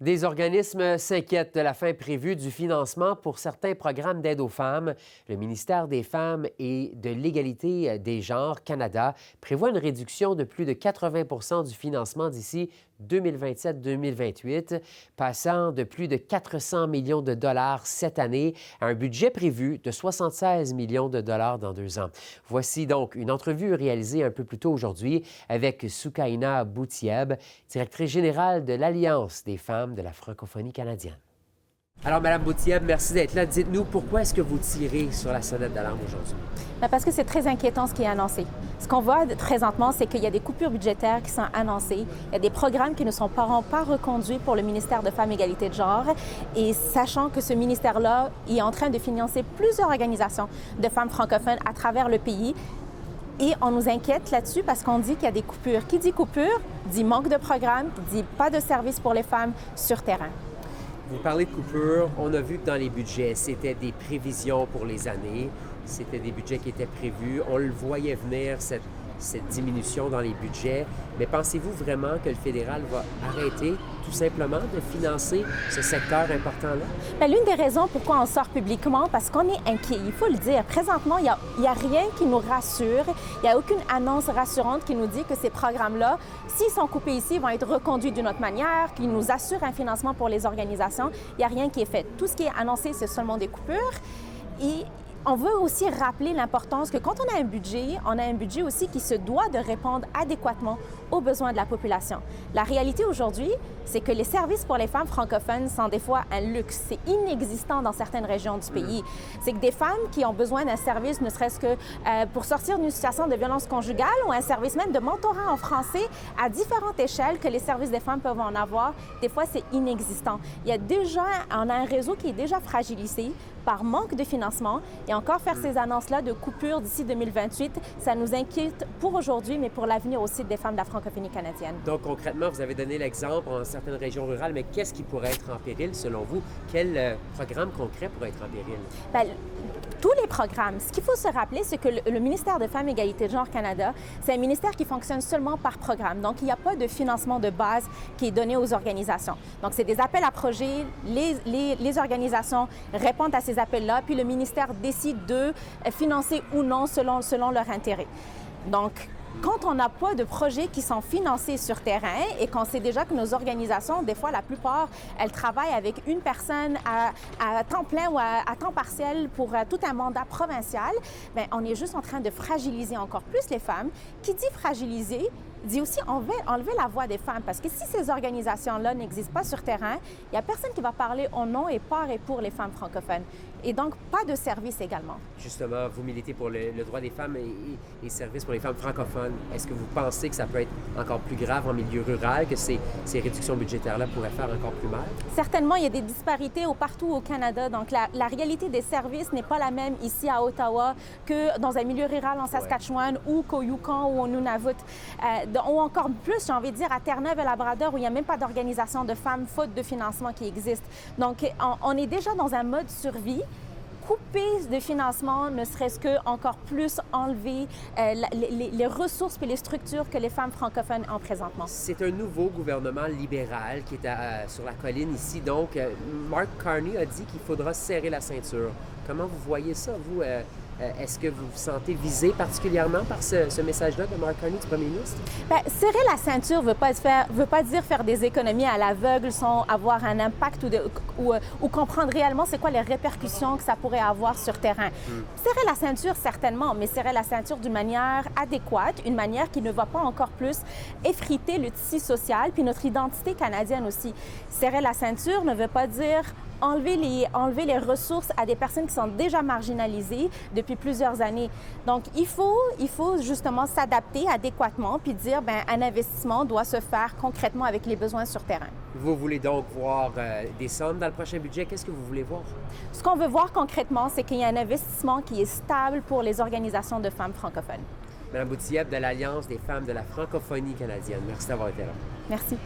Des organismes s'inquiètent de la fin prévue du financement pour certains programmes d'aide aux femmes. Le ministère des Femmes et de l'Égalité des genres, Canada, prévoit une réduction de plus de 80 du financement d'ici 2027-2028, passant de plus de 400 millions de dollars cette année à un budget prévu de 76 millions de dollars dans 2 ans. Voici donc une entrevue réalisée un peu plus tôt aujourd'hui avec Soukaina Boutieb, directrice générale de l'Alliance des femmes de la francophonie canadienne. Alors, Mme Boutieb, merci d'être là. Dites-nous, pourquoi est-ce que vous tirez sur la sonnette d'alarme aujourd'hui? Bien, parce que c'est très inquiétant ce qui est annoncé. Ce qu'on voit présentement, c'est qu'il y a des coupures budgétaires qui sont annoncées. Il y a des programmes qui ne sont pas reconduits pour le ministère de Femmes et Égalité de genre. Et sachant que ce ministère-là est en train de financer plusieurs organisations de femmes francophones à travers le pays, et on nous inquiète là-dessus parce qu'on dit qu'il y a des coupures. Qui dit coupure, dit manque de programme, dit pas de services pour les femmes sur terrain. Vous parlez de coupures. On a vu que dans les budgets, c'était des prévisions pour les années. C'était des budgets qui étaient prévus. On le voyait venir, cette diminution dans les budgets. Mais pensez-vous vraiment que le fédéral va arrêter tout simplement de financer ce secteur important-là? Bien, l'une des raisons pourquoi on sort publiquement, parce qu'on est inquiet, il faut le dire. Présentement, il y a rien qui nous rassure. Il n'y a aucune annonce rassurante qui nous dit que ces programmes-là, s'ils sont coupés ici, vont être reconduits d'une autre manière, qui nous assure un financement pour les organisations. Il n'y a rien qui est fait. Tout ce qui est annoncé, c'est seulement des coupures. Et on veut aussi rappeler l'importance que quand on a un budget aussi qui se doit de répondre adéquatement aux besoins de la population. La réalité aujourd'hui, c'est que les services pour les femmes francophones sont des fois un luxe. C'est inexistant dans certaines régions du pays. C'est que des femmes qui ont besoin d'un service, ne serait-ce que pour sortir d'une situation de violence conjugale ou un service même de mentorat en français à différentes échelles que les services des femmes peuvent en avoir, des fois, c'est inexistant. On a un réseau qui est déjà fragilisé par manque de financement et encore faire ces annonces-là de coupure d'ici 2028, ça nous inquiète pour aujourd'hui, mais pour l'avenir aussi des femmes de la francophonie canadienne. Donc, concrètement, vous avez donné l'exemple en certaines régions rurales, mais qu'est-ce qui pourrait être en péril selon vous? Quel programme concret pourrait être en péril? Bien, tous les programmes. Ce qu'il faut se rappeler, c'est que le ministère de Femmes et Égalité de genre Canada, c'est un ministère qui fonctionne seulement par programme. Donc, il n'y a pas de financement de base qui est donné aux organisations. Donc, c'est des appels à projets. Les organisations répondent à ces appels-là, puis le ministère décide de financer ou non selon leur intérêt. Donc, quand on n'a pas de projets qui sont financés sur terrain et qu'on sait déjà que nos organisations, des fois, la plupart, elles travaillent avec une personne à temps plein ou à temps partiel pour tout un mandat provincial, bien, on est juste en train de fragiliser encore plus les femmes. Qui dit fragiliser, dit aussi enlever la voix des femmes. Parce que si ces organisations-là n'existent pas sur terrain, il n'y a personne qui va parler au nom et par et pour les femmes francophones. Et donc, pas de service également. Justement, vous militez pour le droit des femmes et les services pour les femmes francophones. Est-ce que vous pensez que ça peut être encore plus grave en milieu rural, que ces réductions budgétaires-là pourraient faire encore plus mal? Certainement, il y a des disparités partout au Canada. Donc, la réalité des services n'est pas la même ici à Ottawa que dans un milieu rural en Saskatchewan ou qu'au Yukon ou au Nunavut. Ou encore plus, j'ai envie de dire, à Terre-Neuve et Labrador, où il n'y a même pas d'organisation de femmes faute de financement qui existe. Donc, on est déjà dans un mode survie. Couper de financement, ne serait-ce que encore plus enlever les ressources et les structures que les femmes francophones ont présentement. C'est un nouveau gouvernement libéral qui est sur la colline ici. Donc, Mark Carney a dit qu'il faudra serrer la ceinture. Comment vous voyez ça, vous? Est-ce que vous vous sentez visé particulièrement par ce message-là de Mark Carney, du premier ministre? Bien, serrer la ceinture ne veut pas dire faire des économies à l'aveugle sans avoir un impact ou comprendre réellement c'est quoi les répercussions que ça pourrait avoir sur terrain. Serrer la ceinture, certainement, mais serrer la ceinture d'une manière adéquate, une manière qui ne va pas encore plus effriter le tissu social puis notre identité canadienne aussi. Serrer la ceinture ne veut pas dire enlever les ressources à des personnes qui sont déjà marginalisées depuis plusieurs années. Donc, il faut justement s'adapter adéquatement puis dire, bien, un investissement doit se faire concrètement avec les besoins sur terrain. Vous voulez donc voir des sommes dans le prochain budget. Qu'est-ce que vous voulez voir? Ce qu'on veut voir concrètement, c'est qu'il y a un investissement qui est stable pour les organisations de femmes francophones. Mme Boutieb de l'Alliance des femmes de la francophonie canadienne. Merci d'avoir été là. Merci.